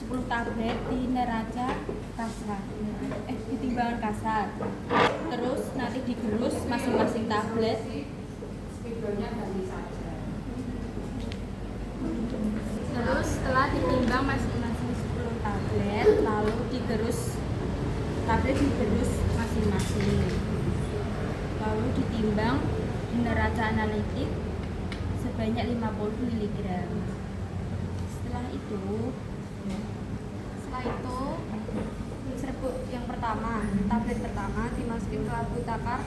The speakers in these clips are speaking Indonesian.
10 tablet di neraca kasar, di timbangan kasar. Terus nanti digerus masing-masing tablet. Terus setelah ditimbang masing-masing 10 tablet, lalu tablet digerus masing-masing. Lalu ditimbang di neraca analitik sebanyak 50 mg. Setelah itu serbuk yang pertama, tablet pertama dimasukin ke labu takar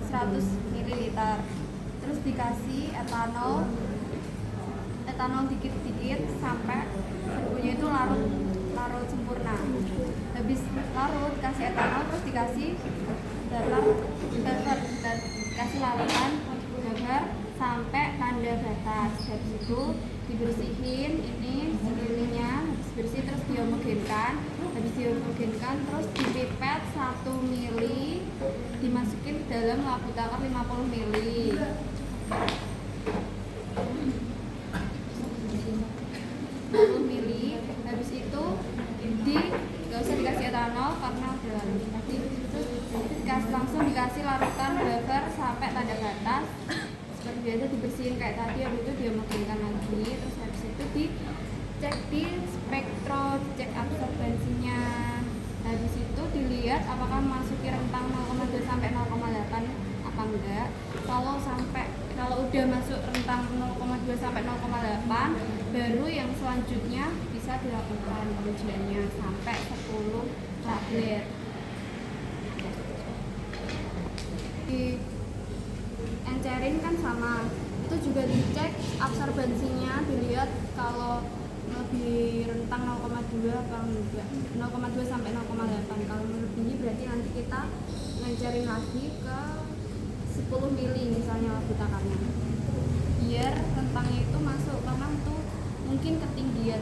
100 ml. Terus dikasih etanol dikit-dikit sampai serbuknya itu larut sempurna. Habis larut kasih etanol, terus dikasih dikasih larutan buffer sampai tanda batas. Habis itu dibersihin ini sekelilingnya, habis bersih terus dihomogenkan. Habis dihomogenkan terus dipipet 1 mili dimasukin ke dalam labu takar 50 mili. Habis itu nggak usah dikasih etanol karena udah larut tadi. Terus langsung dikasih larutan buffer sampai tanda batas. Seperti biasa dibersihin kayak tadi, habis itu dihomogenkan lagi. Terus habis itu dicek di spektro, cek absorbensinya. Habis itu dilihat apakah memasuki rentang 0,2 sampai 0,8 apa enggak. Kalau udah masuk rentang 0,2 sampai 0,8, baru yang selanjutnya bisa dilakukan pengujiannya sampai 10 tablet. Di encerin kan sama, itu juga dicek absorbensinya, dilihat kalau lebih rentang 0,2 kalau enggak 0,2 sampai 0,8. Kalau melebihi berarti nanti kita ngencerin lagi ke 10 mili misalnya labu takarnya, biar rentangnya itu masuk, karena itu mungkin ketinggian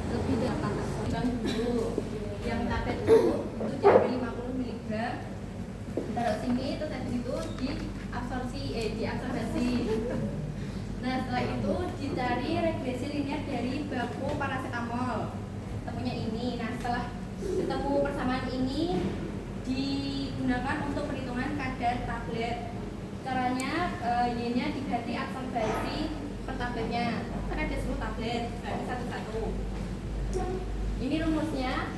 lebih dari atas. Bang dulu yang tablet itu diambil 50 mg, taruh sini, terus habis itu diabsorbasi. Nah setelah itu dicari regresi linear dari baku paracetamol, ketemunya ini. Nah setelah ketemu persamaan ini digunakan untuk perhitungan kadar tablet. Caranya Y-nya diganti absorbasi per tabletnya, kan ada 10 tablet, berarti satu-satu. Ini rumusnya,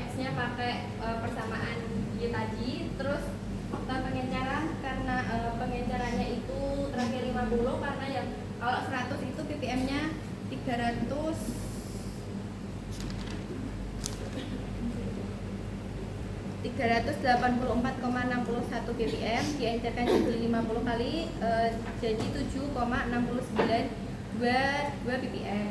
X-nya pakai persamaan Y tadi. Terus faktor pengencaran, karena pengencarannya itu terakhir 50, karena yang kalau 100 itu ppm-nya 384,61 ppm, diencerkan jadi 50 kali, jadi 7,6922 ppm.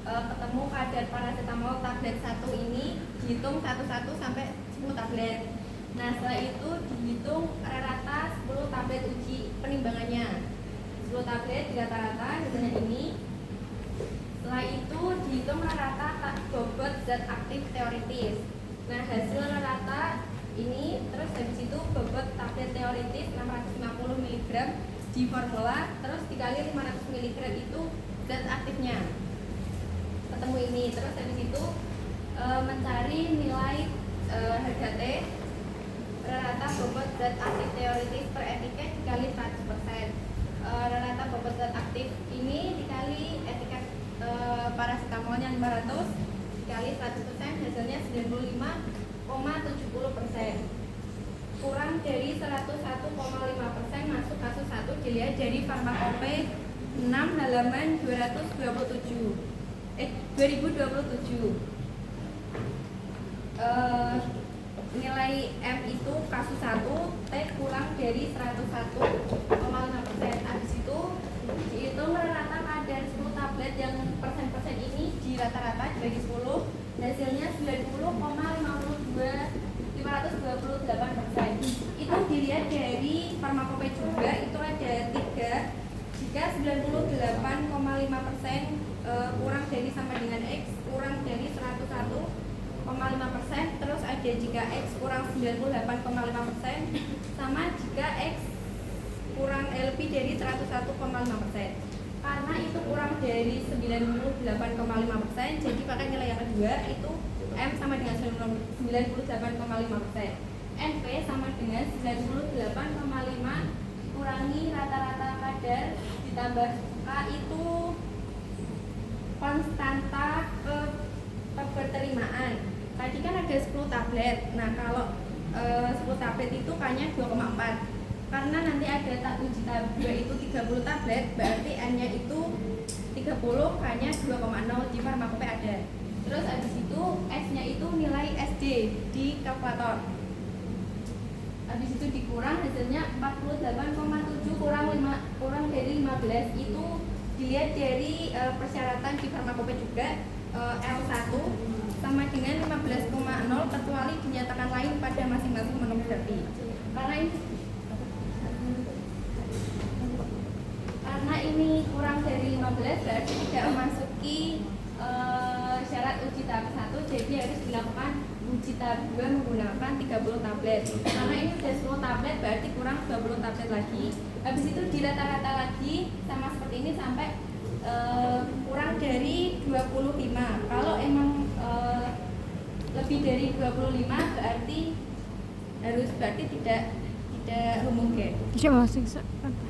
Ketemu kadar paracetamol tablet 1 ini dihitung satu-satu sampai 10 tablet. Nah setelah itu dihitung rata 10 tablet uji penimbangannya. 10 tablet di rata-rata misalnya ini. Setelah itu dihitung rata bobot zat aktif teoritis. Nah hasil rata ini, terus habis itu bobot tablet teoritis 650 mg di formula, terus dikali 500 mg itu zat aktifnya, ketemu ini. Terus habis itu mencari nilai harga T rata bobot zat aktif teoritis per etiket dikali 100%. Rata bobot zat aktif ini dikali etiket paracetamolnya 500 dikali 100%, hasilnya 95,70%. Kurang dari 101,5% masuk kasus 1, dilihat dari Farmakope 6 halaman 2027. Nilai M itu kasus 1, T kurang dari 101,5%. Habis itu dihitung rata kadar 10 tablet yang persen-persen ini di rata-rata dibagi 10, hasilnya 90,528%. Itu dilihat dari Farmakope juga, itu ada 3. Jika 98,5% kurang dari sampai dengan X kurang dari 101,5%, terus ada jika X kurang 98,5%, sama jika X kurang lebih dari 101,5%. karena itu kurang dari 98,5%, jadi pakai nilai yang kedua itu M sama dengan 98,5%. NP sama dengan 98,5 kurangi rata-rata kadar ditambah K itu konstanta keberterimaan. Tadi kan ada 10 tablet. Nah, kalau 10 tablet itu K-nya 2,4. Karena nanti ada uji tahap 2 itu 30 tablet, berarti N-nya itu 30, K-nya 2,0 di farmakope ada. Terus habis itu S-nya itu nilai SD di kalkulator. Habis itu dikurang, hasilnya 48,7 kurang dari 15 itu dilihat dari persyaratan di farmakope juga. L1 sama dengan 15,0 kecuali dinyatakan lain pada masing-masing monografi. Karena ini kurang dari 15 berarti tidak memasuki syarat uji tahap 1, jadi harus dilakukan uji tahap 2 menggunakan 30 tablet. Karena ini sudah 10 tablet berarti kurang 20 tablet lagi. Habis itu dirata-rata lagi sama seperti ini sampai kurang dari 25. Kalau emang lebih dari 25 berarti tidak homogen. Iya, masih